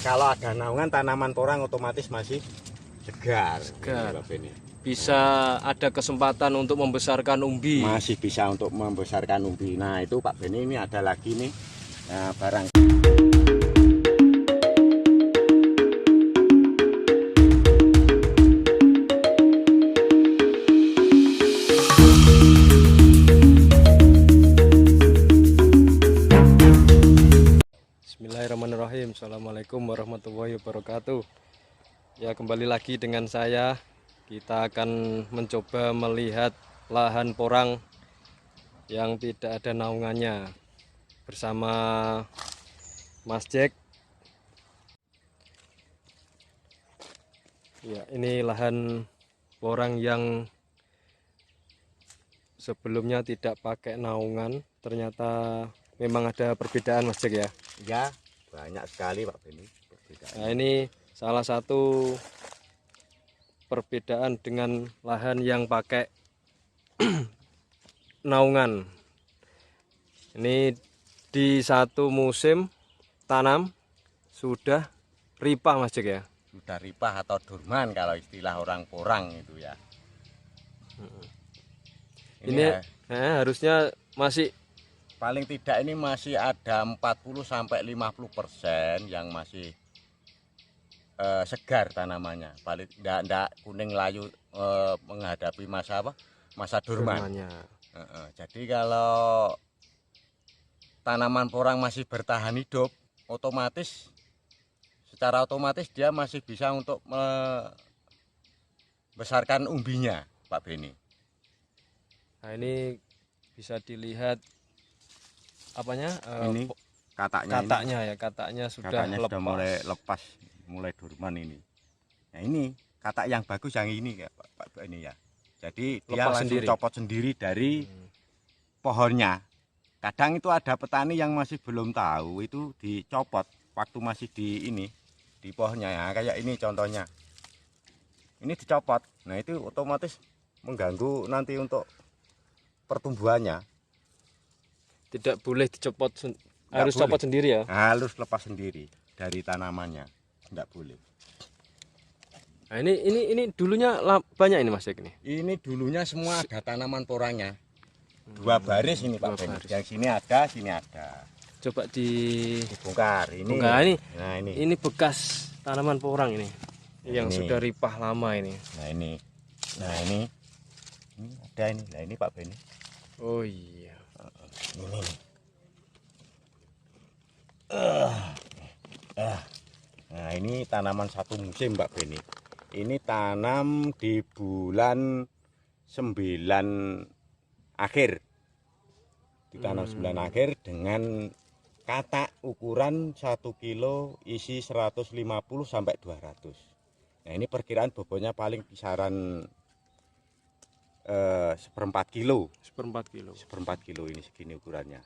Kalau ada naungan tanaman porang otomatis masih segar. Ini. Bisa ada kesempatan untuk membesarkan umbi. Masih bisa untuk membesarkan umbi. Nah itu Pak Beni, ini ada lagi nih barang. Bismillahirrahmanirrahim. Assalamualaikum warahmatullahi wabarakatuh. Ya, kembali lagi dengan saya. Kita akan mencoba melihat lahan porang yang tidak ada naungannya bersama Mas Jack. Ya, ini lahan porang yang sebelumnya tidak pakai naungan. Ternyata memang ada perbedaan, Mas Jack, ya? Ya, banyak sekali Pak Beni perbedaan. Nah, ini salah satu perbedaan dengan lahan yang pakai naungan. Ini di satu musim tanam sudah ripah, Mas Jack, ya? Sudah ripah atau dorman kalau istilah orang porang itu ya. Ini harusnya masih paling tidak ini masih ada 40-50% yang masih segar tanamannya. Paling enggak kuning layu menghadapi masa dorman. Jadi kalau tanaman porang masih bertahan hidup, secara otomatis dia masih bisa untuk membesarkan umbinya, Pak Beni. Nah, ini bisa dilihat apanya, ini kataknya sudah lepas, mulai dorman ini. Nah ini katak yang bagus yang ini ya Pak ini ya. Jadi dia langsung copot sendiri dari pohonnya. Kadang itu ada petani yang masih belum tahu itu dicopot waktu masih di pohonnya ya, kayak ini contohnya. Ini dicopot. Nah itu otomatis mengganggu nanti untuk pertumbuhannya. Tidak boleh dicopot, harus copot sendiri ya? Harus lepas sendiri dari tanamannya, tidak boleh. Nah ini dulunya banyak ini, Mas Jack, ini? Ini dulunya semua ada tanaman porangnya. 2 baris ini Pak Beni. Yang sini ada, sini ada. Coba dibongkar ini. Nah ini bekas tanaman porang ini, yang sudah ripah lama ini. Nah ini ada ini. Nah ini Pak Beni. Oh iya. Ini. Nah ini tanaman satu musim Pak Beni. Ini tanam di bulan 9 akhir. Ditanam 9 akhir dengan katak ukuran 1 kilo isi 150 sampai 200. Nah ini perkiraan bobotnya paling kisaran 1/4 kilo. 1/4 kilo ini segini ukurannya.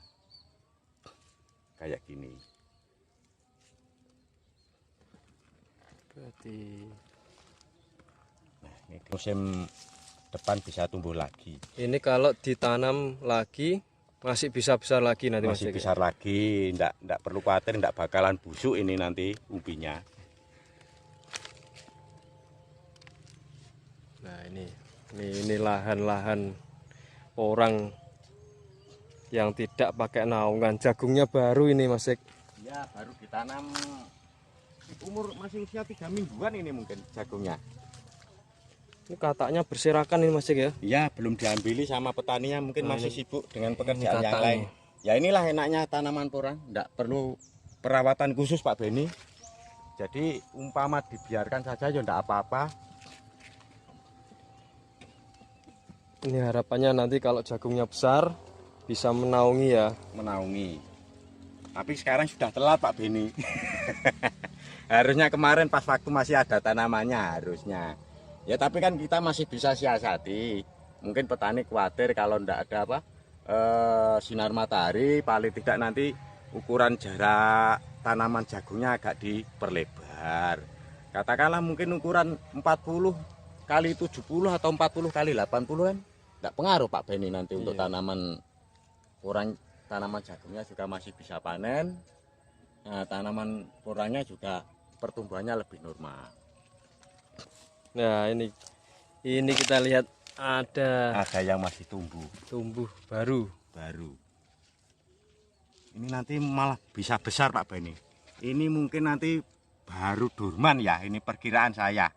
Kayak gini. Berarti nah, ini musim depan bisa tumbuh lagi. Ini kalau ditanam lagi masih bisa besar lagi nanti, masih besar lagi, enggak perlu khawatir, enggak bakalan busuk ini nanti umbinya. Nah ini lahan-lahan porang yang tidak pakai naungan. Jagungnya baru ini, Mas Jack. Ya, baru ditanam masih usia 3 mingguan ini mungkin jagungnya. Ini kataknya berserakan ini, Mas Jack, ya? Iya, belum diambili sama petaninya, mungkin masih sibuk dengan pekerjaan yang lain. Ya inilah enaknya tanaman porang, enggak perlu perawatan khusus Pak Beni. Jadi umpama dibiarkan saja ya enggak apa-apa. Ini harapannya nanti kalau jagungnya besar bisa menaungi ya. Menaungi. Tapi sekarang sudah telat Pak Beni. Harusnya kemarin pas waktu masih ada tanamannya harusnya. Ya tapi kan kita masih bisa siasati. Mungkin petani khawatir kalau enggak ada sinar matahari, paling tidak nanti ukuran jarak tanaman jagungnya agak diperlebar. Katakanlah mungkin ukuran 40 kali 70 atau 40 kali 80 kan enggak pengaruh Pak Beni nanti untuk tanaman porang, tanaman jagungnya juga masih bisa panen tanaman porangnya juga pertumbuhannya lebih normal. Nah, ini kita lihat ada yang masih tumbuh baru. Ini nanti malah bisa besar Pak Beni. Ini mungkin nanti baru dorman ya, ini perkiraan saya.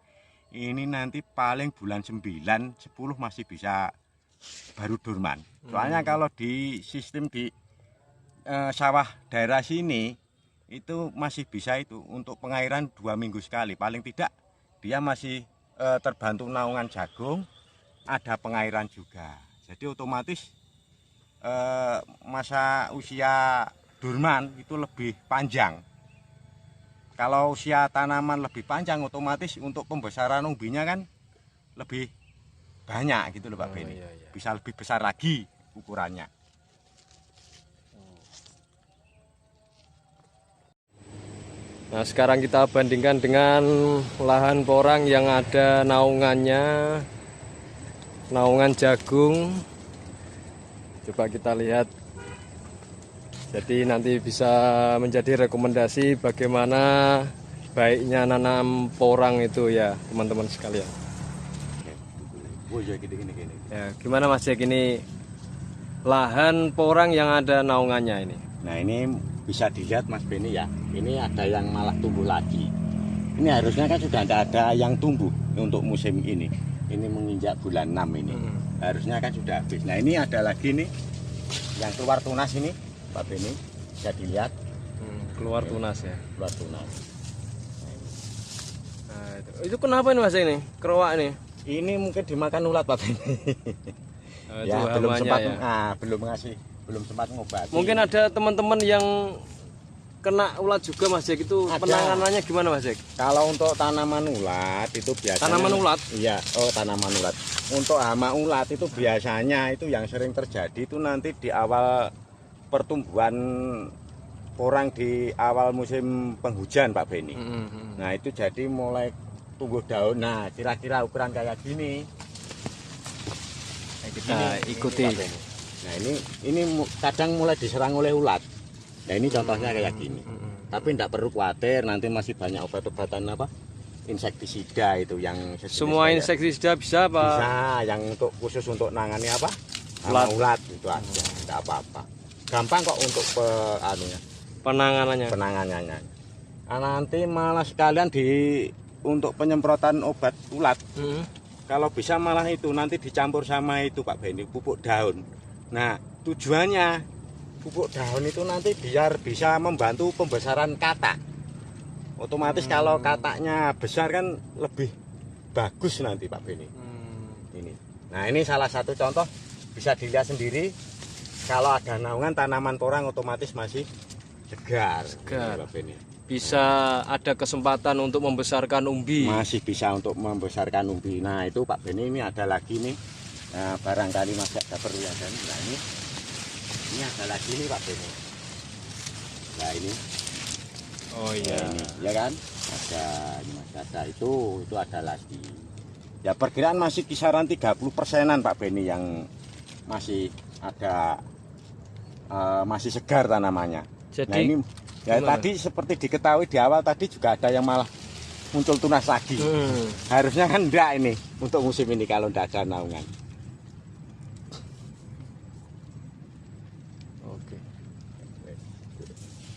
Ini nanti paling bulan 9, 10 masih bisa baru dorman. Soalnya kalau di sistem di sawah daerah sini itu masih bisa itu untuk pengairan 2 minggu sekali. Paling tidak dia masih terbantu naungan jagung, ada pengairan juga. Jadi otomatis masa usia dorman itu lebih panjang. Kalau usia tanaman lebih panjang, otomatis untuk pembesaran umbinya kan lebih banyak gitu loh Pak Beni. Iya. Bisa lebih besar lagi ukurannya. Nah, sekarang kita bandingkan dengan lahan porang yang ada naungannya, naungan jagung. Coba kita lihat. Jadi nanti bisa menjadi rekomendasi bagaimana baiknya nanam porang itu ya teman-teman sekalian. Gini. Ya, gimana Mas Jack ini lahan porang yang ada naungannya ini? Nah ini bisa dilihat Mas Beni ya. Ini ada yang malah tumbuh lagi. Ini harusnya kan sudah ada yang tumbuh untuk musim ini. Ini menginjak bulan 6 ini. Harusnya kan sudah habis. Nah ini ada lagi nih yang keluar tunas ini Pak Beni, bisa dilihat. Keluar tunas ya. Keluar tunas. Nah, itu kenapa ini Mas ini? Kerowak ini? Ini mungkin dimakan ulat Pak Beni. Ya belum sempat ya. belum sempat ngobati. Mungkin ada teman-teman yang kena ulat juga Mas Jack, itu ada. Penanganannya gimana Mas Jack? Kalau untuk tanaman ulat itu biasanya tanaman ulat? Iya, tanaman ulat. Untuk hama ulat itu biasanya itu yang sering terjadi itu nanti di awal pertumbuhan porang di awal musim penghujan Pak Beni. Nah, itu jadi mulai tumbuh daun. Nah, kira-kira ukuran kayak gini. Nah, ikuti. Nah, ini kadang mulai diserang oleh ulat. Nah, ini contohnya kayak gini. Tapi tidak perlu khawatir, nanti masih banyak obat-obatan insektisida itu yang semua insektisida bisa Pak? Bisa, yang khusus untuk nangani ulat itu aja, tidak apa-apa. Gampang kok untuk penanganannya. Nah, nanti malah sekalian untuk penyemprotan obat ulat. Kalau bisa malah itu nanti dicampur sama itu Pak Beni, pupuk daun. Nah, tujuannya pupuk daun itu nanti biar bisa membantu pembesaran katak. Otomatis kalau kataknya besar kan lebih bagus nanti Pak Beni. Ini. Nah, ini salah satu contoh, bisa dilihat sendiri. Kalau ada naungan tanaman porang otomatis masih segar. Ini, Pak Beni. Bisa ada kesempatan untuk membesarkan umbi. Masih bisa untuk membesarkan umbi. Nah, itu Pak Beni, ini ada lagi nih. Nah, barangkali Mas ada perlu ya. Nah, ini ada lagi nih Pak Beni. Nah, ini. Oh iya. Nah, ini, ya kan? Ini masih ada itu ada lagi. Ya perkiraan masih kisaran 30%-an Pak Beni yang masih ada masih segar tanamannya. Jadi, nah ini ya gimana? Tadi seperti diketahui di awal tadi juga ada yang malah muncul tunas lagi. Harusnya kan enggak ini untuk musim ini kalau enggak ada naungan.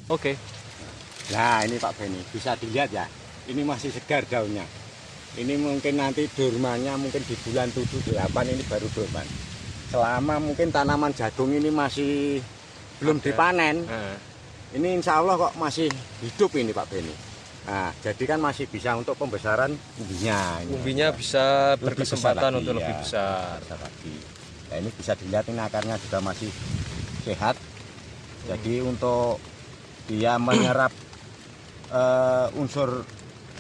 Oke. Nah ini Pak Beni bisa dilihat ya. Ini masih segar daunnya. Ini mungkin nanti dormannya mungkin di bulan 7-8 ini baru dorman. Selama mungkin tanaman jagung ini masih belum dipanen, ini insya Allah kok masih hidup ini Pak Beni. Nah, jadi kan masih bisa untuk pembesaran umbinya. Umbinya bisa berkesempatan untuk lagi, lebih besar. Nah, ini bisa dilihat ini akarnya juga masih sehat. Jadi untuk dia menyerap unsur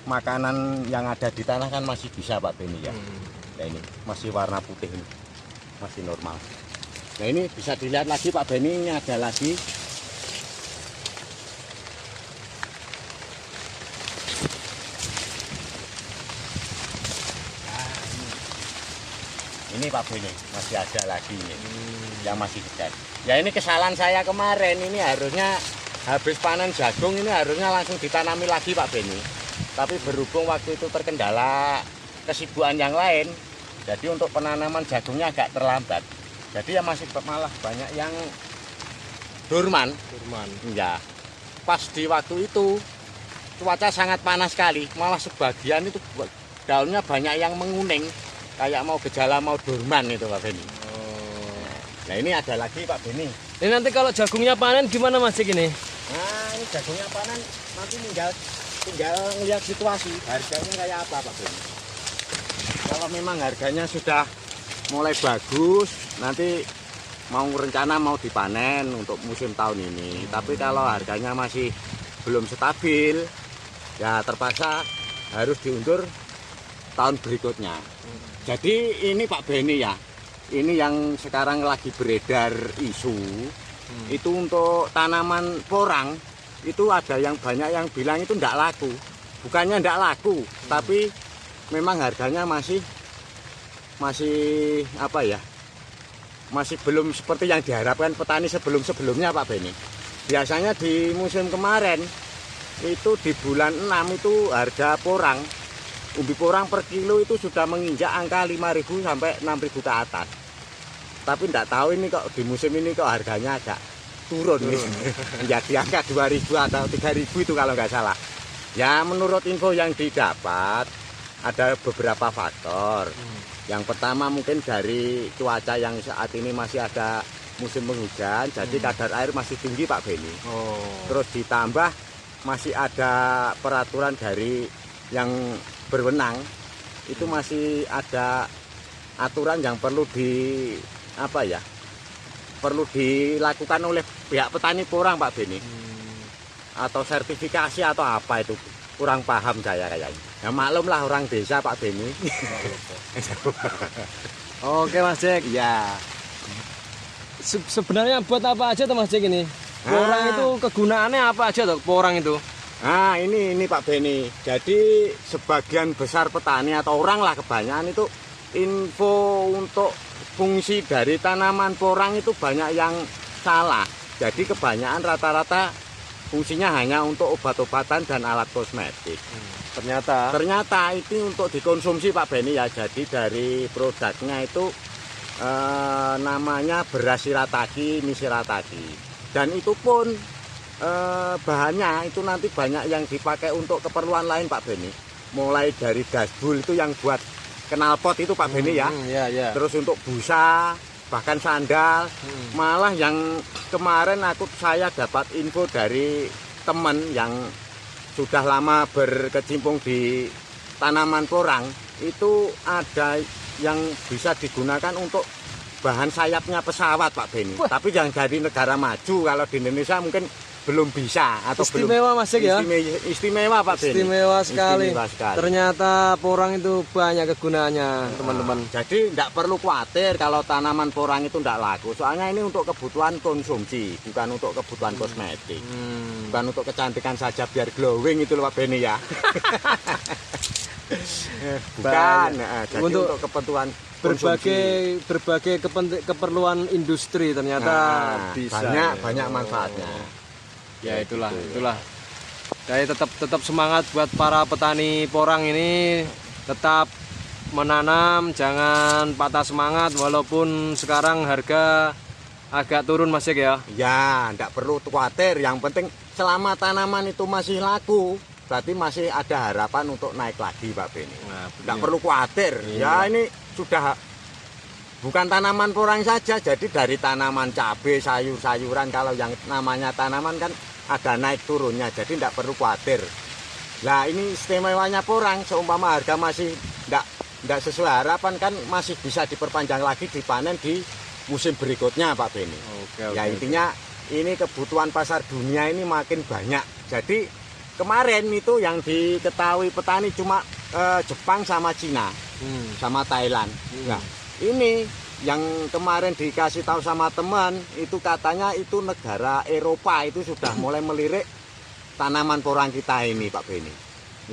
makanan yang ada di tanah kan masih bisa Pak Beni ya. Nah, ini masih warna putih ini. Masih normal. Nah ini bisa dilihat lagi Pak Beni, ini ada lagi. Nah, ini Pak Beni masih ada lagi ini, yang masih segar. Ya ini kesalahan saya kemarin, ini harusnya habis panen jagung ini harusnya langsung ditanami lagi Pak Beni. Tapi berhubung waktu itu terkendala kesibukan yang lain, jadi untuk penanaman jagungnya agak terlambat. Jadi ya masih malah banyak yang dorman. Ya, pas di waktu itu cuaca sangat panas sekali, malah sebagian itu daunnya banyak yang menguning, kayak mau gejala mau dorman itu Pak Beni. Nah ini ada lagi Pak Beni. Ini nanti kalau jagungnya panen gimana Mas Cik ini? Nah ini jagungnya panen nanti tinggal lihat situasi harganya kayak apa Pak Beni. Kalau memang harganya sudah mulai bagus, nanti mau rencana mau dipanen untuk musim tahun ini. Tapi kalau harganya masih belum stabil, ya terpaksa harus diundur tahun berikutnya. Jadi ini Pak Beni ya, ini yang sekarang lagi beredar isu, itu untuk tanaman porang, itu ada yang banyak yang bilang itu enggak laku. Bukannya enggak laku, tapi memang harganya masih apa ya, masih belum seperti yang diharapkan petani sebelum-sebelumnya Pak Beni. Biasanya di musim kemarin, itu di bulan 6 itu harga porang, umbi porang per kilo itu sudah menginjak angka 5.000 sampai 6.000 ke atas. Tapi enggak tahu ini kok di musim ini kok harganya agak turun nih. Menjadi angka 2.000 atau 3.000 itu kalau nggak salah. Ya menurut info yang didapat ada beberapa faktor. Yang pertama mungkin dari cuaca yang saat ini masih ada musim penghujan, jadi kadar air masih tinggi Pak Beni. Terus ditambah masih ada peraturan dari yang berwenang, itu masih ada aturan yang perlu perlu dilakukan oleh pihak petani porang Pak Beni. Atau sertifikasi atau apa itu, kurang paham saya kayaknya. Ya maklum lah orang desa Pak Beni. Oke Mas Cik. Ya. Sebenarnya buat apa aja tuh Mas Cik ini? Porang itu kegunaannya apa aja tuh porang itu? Nah ini Pak Beni. Jadi sebagian besar petani atau orang lah kebanyakan itu info untuk fungsi dari tanaman porang itu banyak yang salah. Jadi kebanyakan rata-rata fungsinya hanya untuk obat-obatan dan alat kosmetik. Ternyata itu untuk dikonsumsi Pak Beni ya. Jadi dari produknya itu namanya beras shirataki, mie shirataki. Dan itu pun bahannya itu nanti banyak yang dipakai untuk keperluan lain Pak Beni. Mulai dari gasbul itu yang buat knalpot itu Pak Beni ya. Terus untuk busa, bahkan sandal. Malah yang kemarin saya dapat info dari teman yang sudah lama berkecimpung di tanaman porang, itu ada yang bisa digunakan untuk bahan sayapnya pesawat Pak Beni. Tapi yang dari negara maju, kalau di Indonesia mungkin belum bisa atau istimewa belum Mas Cik ya. Istimewa Pak Beni. Istimewa sekali. Istimewa sekali. Ternyata porang itu banyak kegunaannya teman-teman. Jadi tidak perlu khawatir kalau tanaman porang itu tidak laku. Soalnya ini untuk kebutuhan konsumsi, bukan untuk kebutuhan kosmetik. Bukan untuk kecantikan saja biar glowing itu loh Pak Beni ya. Bukan. Jadi untuk kebutuhan berbagai keperluan industri ternyata bisa. Banyak manfaatnya. Ya itulah. Jadi tetap semangat buat para petani porang ini, tetap menanam, jangan patah semangat walaupun sekarang harga agak turun Mas Cik ya. Ya, enggak perlu khawatir, yang penting selama tanaman itu masih laku, berarti masih ada harapan untuk naik lagi Pak Beni. Enggak perlu khawatir. Ya ini sudah bukan tanaman porang saja, jadi dari tanaman cabai, sayur-sayuran, kalau yang namanya tanaman kan ada naik turunnya, jadi tidak perlu khawatir. Nah ini istimewanya porang, seumpama harga masih tidak sesuai harapan kan masih bisa diperpanjang lagi, dipanen di musim berikutnya Pak Beni. Ya intinya ini kebutuhan pasar dunia ini makin banyak. Jadi kemarin itu yang diketahui petani cuma Jepang sama Cina, sama Thailand. Nah ini yang kemarin dikasih tahu sama teman itu katanya itu negara Eropa itu sudah mulai melirik tanaman porang kita ini Pak Beni.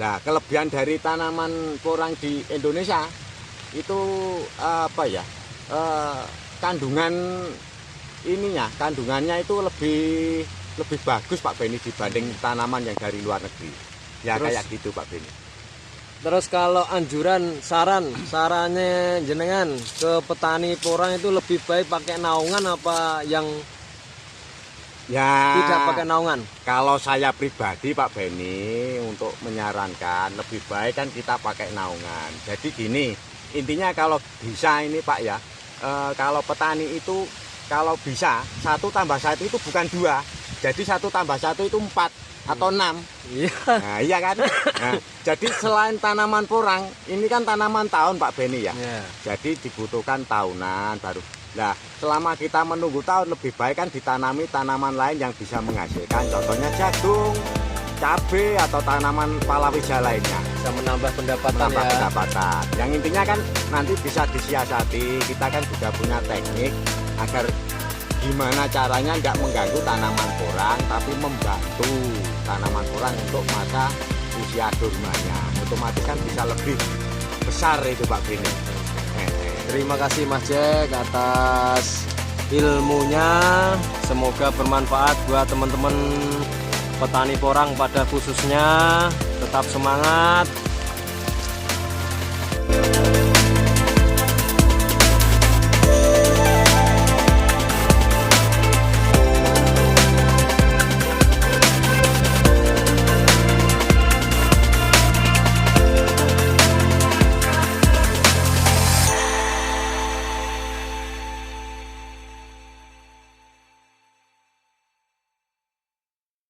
Nah kelebihan dari tanaman porang di Indonesia itu apa ya, kandungannya itu lebih lebih bagus Pak Beni dibanding tanaman yang dari luar negeri. Ya Terus, kayak gitu Pak Beni. Terus kalau anjuran sarannya jenengan ke petani porang itu lebih baik pakai naungan apa yang Ya tidak pakai naungan? kalau saya pribadi Pak Beni untuk menyarankan lebih baik kan kita pakai naungan. Jadi gini, intinya kalau bisa ini Pak ya, kalau petani itu kalau bisa 1 tambah 1 itu bukan 2, jadi 1 tambah 1 itu 4 atau 6. Iya. Nah iya kan. Nah, jadi selain tanaman porang, ini kan tanaman tahun Pak Beni ya. Iya. Jadi dibutuhkan tahunan baru. Nah selama kita menunggu tahun, lebih baik kan ditanami tanaman lain yang bisa menghasilkan. Contohnya jagung, cabai atau tanaman palawija lainnya. Bisa menambah pendapatan Menambah ya. pendapatan. Yang intinya kan nanti bisa disiasati. Kita kan sudah punya teknik agar gimana caranya nggak mengganggu tanaman porang, tapi membantu tanaman porang untuk masa usia dormanya. Otomatis kan bisa lebih besar itu Pak Beni. Terima kasih Mas Jack atas ilmunya. Semoga bermanfaat buat teman-teman petani porang pada khususnya. Tetap semangat.